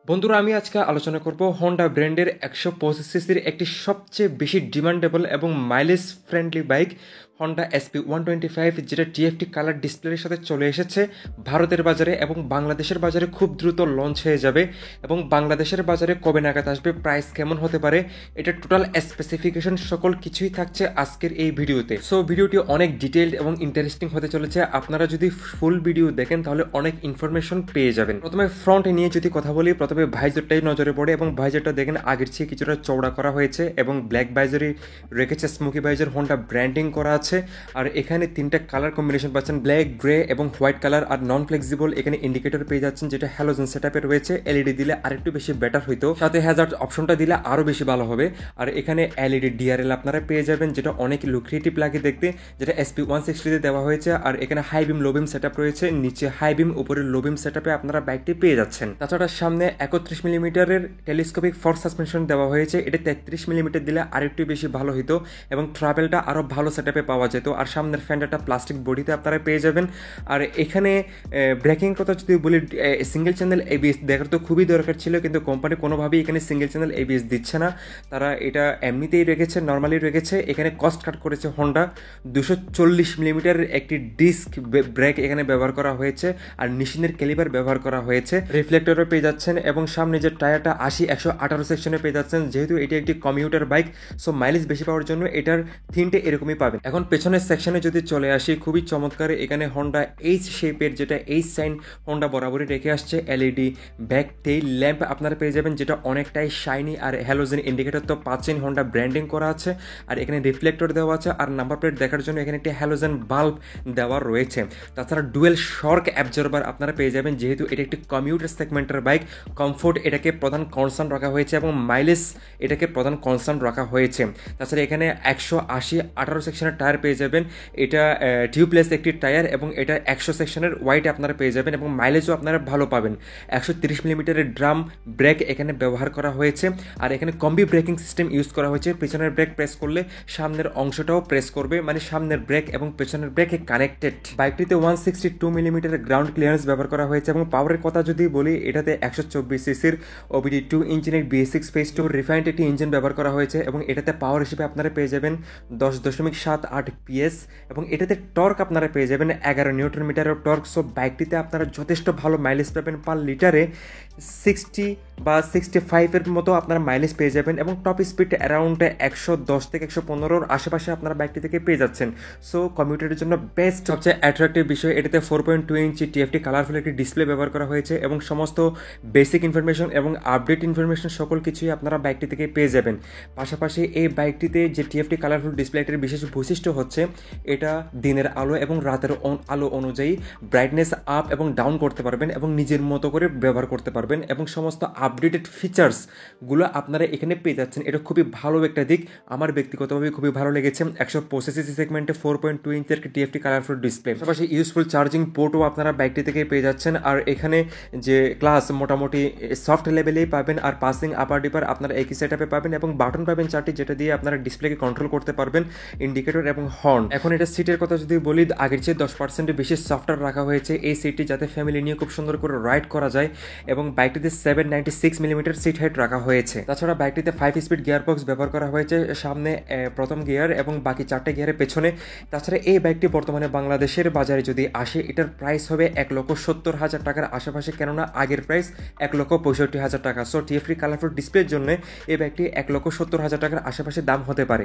বন্ধুরা, আমি আজকে আলোচনা করব হোন্ডা ব্র্যান্ডের 125 সিসির একটি সবচেয়ে বেশি ডিমান্ডেবল এবং mileage friendly bike Honda SP125, যেটা টিএফটি কালার ডিসপ্লের সাথে চলে এসেছে ভারতের বাজারে এবং বাংলাদেশের বাজারে খুব দ্রুত লঞ্চ হয়ে যাবে। এবং বাংলাদেশের বাজারে কবে নাগাদ আসবে, প্রাইস কেমন হতে পারে, এটা টোটাল স্পেসিফিকেশন সকল কিছুই থাকছে আজকের এই ভিডিওতে। সো ভিডিওটি অনেক ডিটেইলড এবং ইন্টারেস্টিং হতে চলেছে। আপনারা যদি ফুল ভিডিও দেখেন তাহলে অনেক ইনফরমেশন পেয়ে যাবেন। প্রথমে ফ্রন্ট নিয়ে যদি কথা বলি, প্রথমে ভাইজারটাই নজরে পড়ে এবং ভাইজারটা দেখেন আগের চেয়ে কিছুটা চওড়া করা হয়েছে এবং ব্ল্যাক ভাইজারই রেখেছে, স্মোকি ভাইজার হোন্ডা ব্র্যান্ডিং করা আছে। আর এখানে তিনটা কালার কম্বিনেশন পাচ্ছেন, ব্ল্যাক, গ্রে এবং হোয়াইট কালার। আর নন ফ্লেক্সিবল এখানে ইন্ডিকেটর পেয়ে যাচ্ছেন, যেটা হ্যালোজেন সেটআপে রয়েছে। এলইডি দিলে আরেকটু বেশি বেটার হইতো, সাথে হ্যাজার্ড অপশনটা দিলে আরো বেশি ভালো হবে। আর এখানে এলইডি ডিআরএল আপনারা পেয়ে যাবেন, যেটা অনেক লুক্রিয়েটিভ লাগে দেখতে, যেটা SP160 দেওয়া হয়েছে। আর এখানে হাই বিম লো বিম সেটআপ রয়েছে, নিচে হাই বিম উপরে লো বিম সেটআপে আপনারা বাইকটি পেয়ে যাচ্ছেন। তাছাড়া সামনে 31 মিলিমিটারের টেলিস্কোপিক ফোর্স সাসপেনশন দেওয়া হয়েছে, এটা 33 মিলিমিটার দিলে আরেকটু বেশি ভালো হইতো এবং ট্রাভেলটা আরো ভালো সেটআপে পাওয়া যেত। আর সামনের ফ্যান্ডারটা প্লাস্টিক বডিতে আপনারা পেয়ে যাবেন। আর এখানে ব্রেকিং কথা যদি বলি, সিঙ্গেল চ্যানেল এবিএস দেখার তো খুবই দরকার ছিল, কিন্তু কোম্পানি কোনোভাবেই এখানে সিঙ্গেল চ্যানেল এবিএস দিচ্ছে না। তারা এটা এমনিতেই রেখেছে, নর্মালি রেখেছে। এখানে কস্ট কাট করেছে হোন্ডা, 240 মিলিমিটারের একটি ডিস্ক ব্রেক এখানে ব্যবহার করা হয়েছে। আর নিশিনের ক্যালিপার ব্যবহার করা হয়েছে। রিফ্লেক্টরও পেয়ে যাচ্ছেন এবং সামনে যে টায়ারটা 80-118 সেকশনে পেয়ে যাচ্ছেন। যেহেতু এটি একটি কমিউটার বাইক, সো মাইলেজ বেশি পাওয়ার জন্য এটার থিমটা এরকমই পাবেন। এখন পেছনের সেকশনে যদি চলে আসি, খুবই চমৎকার। এখানে হোন্ডা এইচ শেপের, যেটা এইচ সাইন হোন্ডা বরাবরই রেখে আসছে। এলইডি ব্যাক টেইল ল্যাম্প আপনারা পেয়ে যাবেন, যেটা অনেকটাই শাইনি। আর হ্যালোজেন ইন্ডিকেটর তো পাচ্ছেন, হোন্ডা ব্র্যান্ডিং করা আছে। আর এখানে রিফ্লেক্টর দেওয়া আছে। আর নাম্বার প্লেট দেখার জন্য এখানে একটি হ্যালোজেন বাল্ব দেওয়া রয়েছে। তাছাড়া ডুয়েল শর্ক অ্যাবজর্বার আপনারা পেয়ে যাবেন, যেহেতু এটা একটি কমিউটার সেগমেন্টের বাইক। কমফোর্ট এটাকে প্রধান কনসার্ন রাখা হয়েছে এবং মাইলেজ এটাকে প্রধান কনসার্ন রাখা হয়েছে। তাছাড়া এখানে 180-18 সেকশনের টায়ার পেয়ে যাবেন। এটা টিউবলেস একটি টায়ার এবং এটা 100 সেকশনের ওয়াইড আপনারা পেয়ে যাবেন এবং মাইলেজও আপনারা ভালো পাবেন। 130 মিলিমিটারের ড্রাম ব্রেক এখানে ব্যবহার করা হয়েছে। আর এখানে কম্বি ব্রেকিং সিস্টেম ইউজ করা হয়েছে। পেছনের ব্রেক প্রেস করলে সামনের অংশটাও প্রেস করবে, মানে সামনের ব্রেক এবং পেছনের ব্রেকে কানেক্টেড। বাইকটিতে 162 মিলিমিটারের গ্রাউন্ড ক্লিয়ারেন্স ব্যবহার করা হয়েছে। এবং পাওয়ারের কথা যদি বলি, এটাতে 124 সিসির OBD2 ইঞ্জিনের BS6 ফেজ 2 রিফাইন্ড একটি ইঞ্জিন ব্যবহার করা হয়েছে এবং এটাতে পাওয়ার হিসেবে আপনারা পেয়ে যাবেন 10.78 PS এবং এটাতে টর্ক আপনারা পেয়ে যাবেন 11 নিউটন মিটারের টর্ক। সো বাইকটিতে আপনারা যথেষ্ট ভালো মাইলেজ পাবেন, পার লিটারে 60 বা 65-এর মতো আপনারা মাইলেজ পেয়ে যাবেন এবং টপ স্পিড অ্যারাউন্ড 110 থেকে 115-র আশেপাশে আপনারা বাইকটি থেকে পেয়ে যাচ্ছেন। সো কমিউটারের জন্য বেস্ট। সবচেয়ে অ্যাট্রাকটিভ বিষয়, এটাতে 4.2 ইঞ্চি টিএফটি কালারফুল একটি ডিসপ্লে ব্যবহার করা হয়েছে এবং সমস্ত বেসিক ইনফরমেশন এবং আপডেট ইনফরমেশন সকল কিছুই আপনারা বাইকটি থেকে পেয়ে যাবেন। পাশাপাশি এই বাইকটিতে যে টিএফটি কালারফুল ডিসপ্লেটির বিশেষ বৈশিষ্ট্য হচ্ছে, এটা দিনের আলো এবং রাতের আলো অনুযায়ী ব্রাইটনেস আপ এবং ডাউন করতে পারবেন এবং নিজের মতো করে ব্যবহার করতে পারবেন এবং সমস্ত আপডেটেড ফিচার্সগুলো আপনারা এখানে পেয়ে যাচ্ছেন। এটা খুবই ভালো একটা দিক, আমার ব্যক্তিগতভাবে খুবই ভালো লেগেছে। 125 সেগমেন্টে 4.2 ইঞ্চের টিএফটি কালারফুল ডিসপ্লে, পাশাপাশি ইউজফুল চার্জিং পোর্টও আপনারা বাইকটি থেকে পেয়ে যাচ্ছেন। আর এখানে যে গ্লাস মোটামুটি সফট লেভেলেই পাবেন। আর পাসিং আপার ডিপার আপনারা একই সেটআপে পাবেন এবং বাটন পাবেন 4টি, যেটা দিয়ে আপনারা ডিসপ্লেকে কন্ট্রোল করতে পারবেন, ইন্ডিকেটর এবং হর্ন। এখন এটা সিটের কথা যদি বলি, আগের চেয়ে 10% বেশি সফটওয়্যার রাখা হয়েছে এই সিটটি, যাতে ফ্যামিলি নিয়ে খুব সুন্দর করে রাইড করা যায়। এবং বাইকটিতে 796 মিলিমিটার সিট হাইট রাখা হয়েছে। তাছাড়া বাইকটিতে 5 স্পিড গিয়ার বক্স ব্যবহার করা হয়েছে, সামনে প্রথম গিয়ার এবং বাকি 4টে গিয়ারের পেছনে। তাছাড়া এই বাইকটি বর্তমানে বাংলাদেশের বাজারে যদি আসে, এটার প্রাইস হবে 1,70,000 টাকার আশেপাশে, কেননা আগের প্রাইস 1,65,000 টাকা। সো টিএফটি কালারফুল ডিসপ্লের জন্য এই বাইকটি 1,70,000 টাকার আশেপাশে দাম হতে পারে।